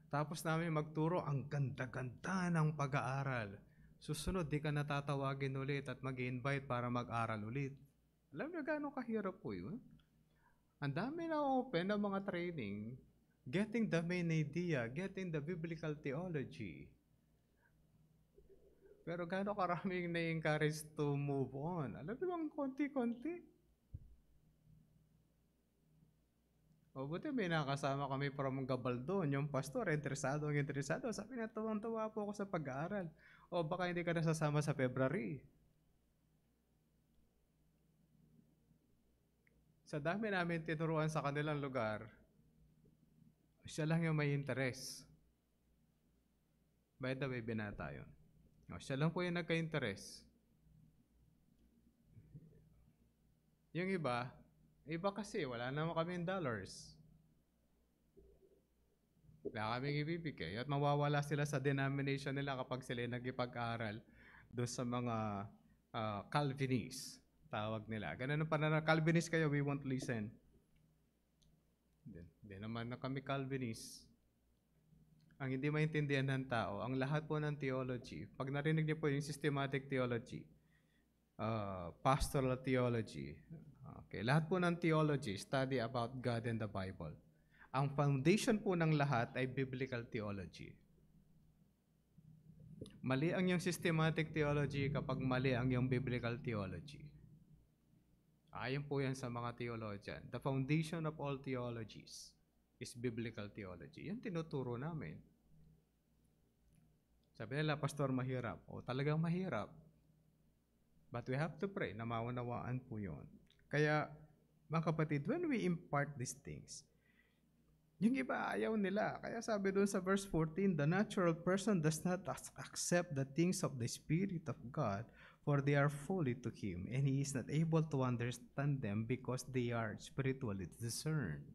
Tapos namin magturo, ang ganda-ganda ng pag-aaral. Susunod, di ka natatawagin ulit at mag-invite para mag-aral ulit. Alam niyo gano'ng kahirap po yun? Ang dami na open na mga training, getting the main idea, getting the biblical theology. Pero gano'ng karaming na-encourage to move on? Alam niyo bang konti-konti? O buti may nakasama kami from Gabaldon, yung pastor, interesado. Sabi na, tuwang-tuwa po ako sa pag-aaral. O baka hindi ka nasasama sa February. Sa dami namin tinuruan sa kanilang lugar, siya lang yung may interest. By the way, binata yun. O, siya lang po yung nagka-interest. Yung iba kasi, wala naman kaming dollars. Wala kaming ibibigay. At mawawala sila sa denomination nila kapag sila nagipag-aral doon sa mga Calvinist. Tawag nila. Ganun pa na Calvinist kayo, we won't listen. Hindi naman na kami Calvinist. Ang hindi maintindihan ng tao, ang lahat po ng theology, pag narinig niyo po yung systematic theology, pastoral theology, okay, lahat po ng theology, study about God and the Bible. Ang foundation po ng lahat ay biblical theology. Mali ang yung systematic theology kapag mali ang yung biblical theology. Ayon po yan sa mga theologian. The foundation of all theologies is biblical theology. Yan tinuturo namin. Sabi nila, Pastor, mahirap. O talagang mahirap. But we have to pray na maunawaan po yun. Kaya, mga kapatid, when we impart these things, yung iba ayaw nila. Kaya sabi doon sa verse 14, the natural person does not accept the things of the Spirit of God, for they are folly to him, and he is not able to understand them because they are spiritually discerned.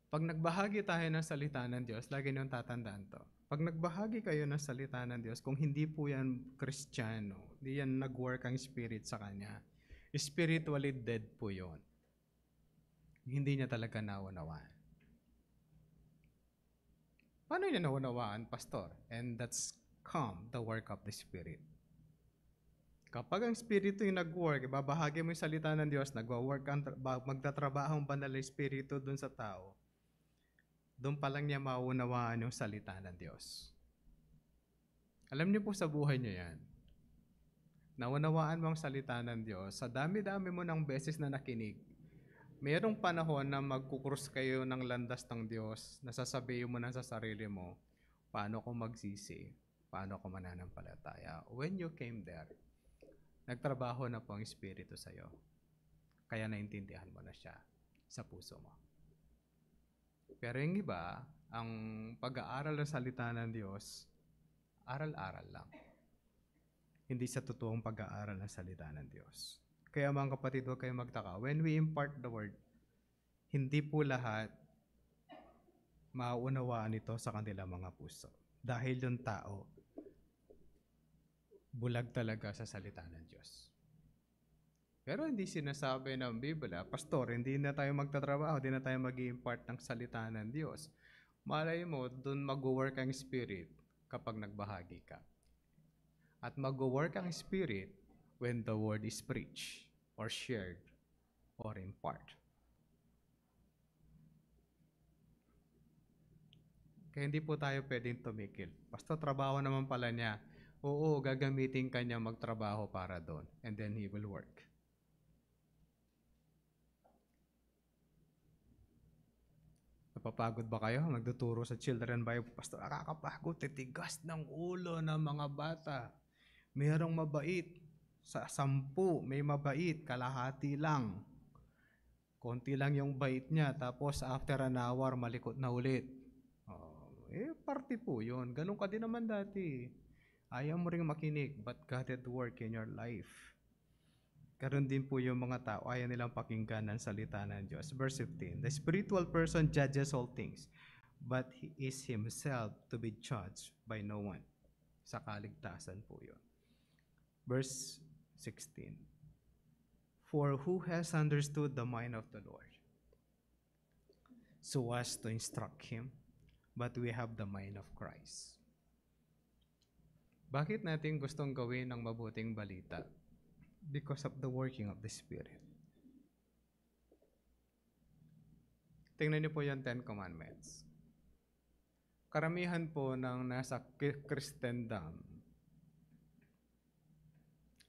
Pag nagbahagi tayo ng salita ng Diyos, lagi niyong tatandaan to. Pag nagbahagi kayo ng salita ng Diyos, kung hindi po yan Kristiyano, hindi yan nag-work ang Spirit sa kanya, spiritually dead po yon. Hindi niya talaga naunawaan. Paano niya naunawaan, Pastor? And that's the work of the Spirit. Kapag ang Espiritu yung nag-work, ibabahagi mo yung salita ng Diyos, magtatrabaho ang banal na Espiritu dun sa tao, doon pa lang niya maunawaan yung salita ng Diyos. Alam niyo po sa buhay niyo yan. Naunawaan mo ang salita ng Diyos, sa dami-dami mo ng beses na nakinig, mayroong panahon na magkukrus kayo ng landas ng Diyos, nasasabihin mo na sa sarili mo, paano ko magsisi, paano ko mananampalataya. When you came there, nagtrabaho na po ang Espiritu sa'yo. Kaya naintindihan mo na siya sa puso mo. Pero yung iba, ang pag-aaral ng salita ng Diyos, aral-aral lang. Hindi sa totoong pag-aaral ng salita ng Diyos. Kaya mga kapatid, huwag kayong magtaka. When we impart the word, hindi po lahat mauunawaan ito sa kanilang mga puso. Dahil yung tao, bulag talaga sa salita ng Diyos. Pero hindi sinasabi ng Biblia, Pastor, hindi na tayo magtatrabaho, hindi na tayo mag-i-impart ng salita ng Diyos. Malay mo, dun mag-work ang Spirit kapag nagbahagi ka. At mag-work ang Spirit when the Word is preached or shared or impart. Kaya hindi po tayo pwedeng tumikil. Pastor, trabaho naman pala niya. Oo, gagamitin ka niya magtrabaho para doon. And then He will work. Napapagod ba kayo? Magtuturo sa Children Bible. Pastor, nakakapagod. Titigas ng ulo ng mga bata. Mayroong mabait. Sa 10, may mabait. Kalahati lang. Konti lang yung bait niya. Tapos after an hour, malikot na ulit. Party po yun. Ganun ka din naman dati. Ayaw mo ring makinig, but God at work in your life. Karon din po yung mga tao, ayaw nilang pakinggan ng salita ng Diyos. Verse 15, the spiritual person judges all things, but he is himself to be judged by no one. Sa kaligtasan po yun. Verse 16, for who has understood the mind of the Lord, so as to instruct him? But we have the mind of Christ. Bakit natin gustong gawin ng mabuting balita? Because of the working of the Spirit. Tingnan niyo po yung 10 Commandments. Karamihan po ng nasa Christendom,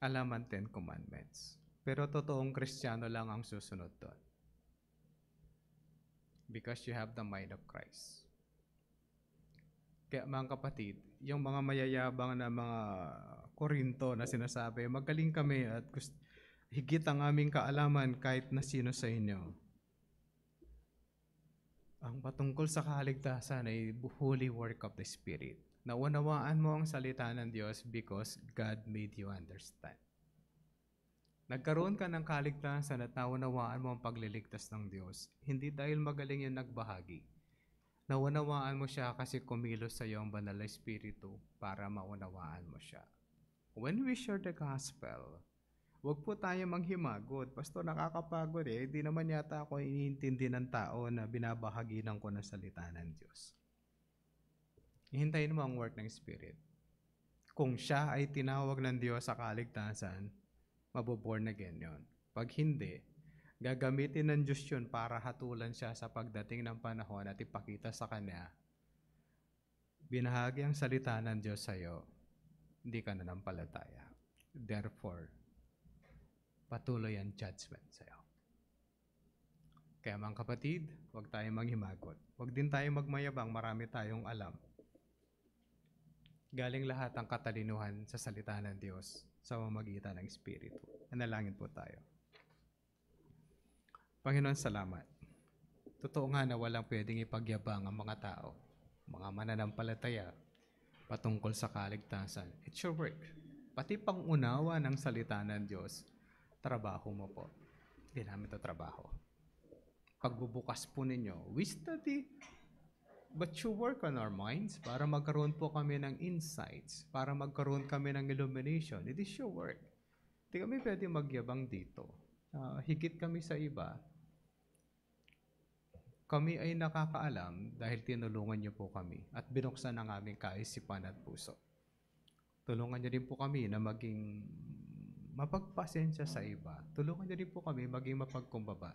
alam ang 10 Commandments. Pero totoong Kristiyano lang ang susunod doon. Because you have the mind of Christ. Kaya mga kapatid, yung mga mayayabang na mga Korinto na sinasabi, magaling kami at higit ang aming kaalaman kahit na sino sa inyo. Ang patungkol sa kaligtasan ay holy work of the Spirit. Naunawaan mo ang salita ng Diyos because God made you understand. Nagkaroon ka ng kaligtasan at naunawaan mo ang pagliligtas ng Diyos, hindi dahil magaling yung nagbahagi. Naunawaan mo siya kasi kumilos sa iyo ang banal na Espiritu para maunawaan mo siya. When we share the gospel, huwag po tayo manghimagot. Pastor, nakakapagod eh. Hindi naman yata ako iniintindi ng tao na binabahaginan ko ng salita ng Diyos. Hihintayin mo ang work ng Spirit. Kung siya ay tinawag ng Diyos sa kaligtasan, maboborn again yon. Pag hindi, gagamitin ng Diyos yun para hatulan siya sa pagdating ng panahon at ipakita sa Kanya, binahagi ang salita ng Diyos sa iyo, hindi ka nanampalataya. Therefore, patuloy ang judgment sa iyo. Kaya mga kapatid, huwag tayong manghimagot. Huwag din tayong magmayabang, marami tayong alam. Galing lahat ang katalinuhan sa salita ng Diyos sa pamamagitan ng Espiritu. Analangin po tayo. Panginoon, salamat. Totoo nga na walang pwedeng ipagyabang ang mga tao, mga mananampalataya, patungkol sa kaligtasan. It's your work. Pati pangunawa ng salita ng Diyos, trabaho mo po. Hindi namin ito trabaho. Pagbubukas po ninyo, we study, but you work on our minds para magkaroon po kami ng insights, para magkaroon kami ng illumination. It is your work. Hindi kami pwede magyabang dito. Higit kami sa iba. Kami ay nakakaalam dahil tinulungan niyo po kami at binuksan ang aming kaisipan at puso. Tulungan niyo din po kami na maging mapagpasensya sa iba. Tulungan niyo din po kami maging mapagkumbaba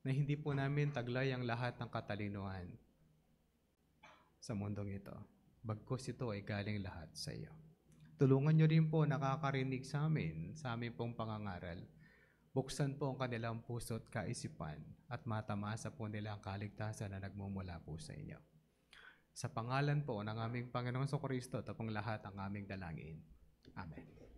na hindi po namin taglay ang lahat ng katalinuhan sa mundong ito. Bagkus ito ay galing lahat sa iyo. Tulungan niyo rin po nakakarinig sa amin pong pangangaral. Buksan po ang kanilang puso at kaisipan at matamasa po nila ang kaligtasan na nagmumula po sa inyo. Sa pangalan po ng aming Panginoong Kristo, ito pong lahat ang aming dalangin. Amen.